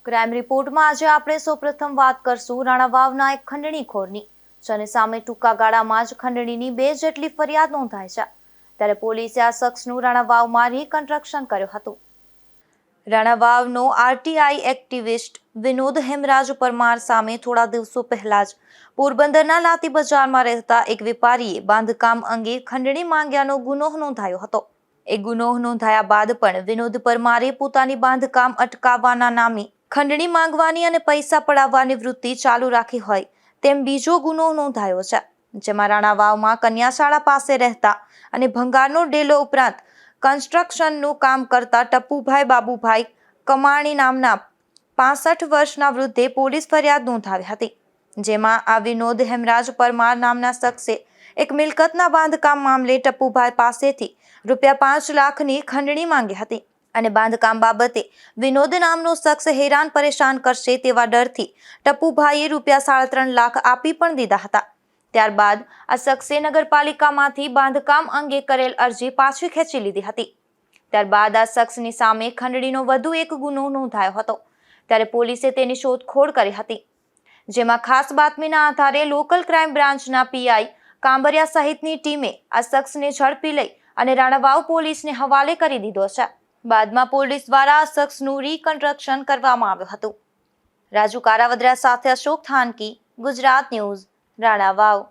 Crime રિપોર્ટમાં આજે આપણે સૌપ્રથમ વાત કરશું રાણા વાવના એક ખંડણીખોરની, જેની સામે ટૂંકા ગાળામાં જ ખંડણીની 2 જેટલી ફરિયાદ નોંધાઈ છે. ત્યારે પોલીસે આ શખ્સનું રાણા વાવમાં રિકન્સ્ટ્રક્શન કર્યું હતું. રાણા વાવનો આરટીઆઈ એક્ટિવિસ્ટ વિનોદ હેમરાજ પરમાર સામે થોડા દિવસો પહેલા જ પોરબંદરના લાતી બજારમાં રહેતા એક વેપારીએ બાંધકામ અંગે ખંડણી માંગ્યાનો ગુનો નોંધાયો હતો. એ ગુનો નોંધાયા બાદ પણ વિનોદ પરમારે પોતાની બાંધકામ અટકાવવાના નામે ખંડણી માંગવાની અને પૈસા પડાવવાની વૃત્તિ ચાલુ રાખી હોય તેમ બીજો ગુનો નોંધાયો છે, જેમાં રાણા વાવમાં કન્યાશાળા પાસે રહેતા અને ભંગારનો ડેલો ઉપરાંત કન્સ્ટ્રક્શનનું કામ કરતા ટપ્પુભાઈ બાબુભાઈ કમાણી નામના 65 વર્ષના વૃદ્ધે પોલીસ ફરિયાદ નોંધાવી હતી. જેમાં આ વિનોદ હેમરાજ પરમાર નામના શખ્સે એક મિલકતના બાંધકામ મામલે ટપ્પુભાઈ પાસેથી ₹5 લાખની ખંડણી માંગી હતી અને બાંધકામ બાબતે વિનોદ નામનો શખ્સ હેરાન પરેશાન કરશે તેવા ડરથી ટપ્પુભાઈએ ₹3.5 લાખ આપી પણ દીધા હતા. ત્યારબાદ આ શખ્સે નગરપાલિકામાંથી બાંધકામ અંગે કરેલ અરજી પાછી ખેંચી લીધી હતી. ત્યારબાદ આ શખ્સની સામે ખંડણીનો વધુ એક ગુનો નોંધાયો હતો. ત્યારે પોલીસે તેની શોધખોળ કરી હતી, જેમાં ખાસ બાતમીના આધારે લોકલ ક્રાઇમ બ્રાન્ચના પીઆઈ કાંબરિયા સહિતની ટીમે આ શખ્સને ઝડપી લઈ અને રાણાવાવ પોલીસને હવાલે કરી દીધો છે. બાદમાં પોલીસ દ્વારા આ શખ્સનું રિકન્સ્ટ્રક્શન કરવામાં આવ્યું હતું. રાજુ કારાવદરા સાથે અશોક થાનકી, ગુજરાત ન્યૂઝ, રાણાવાવ.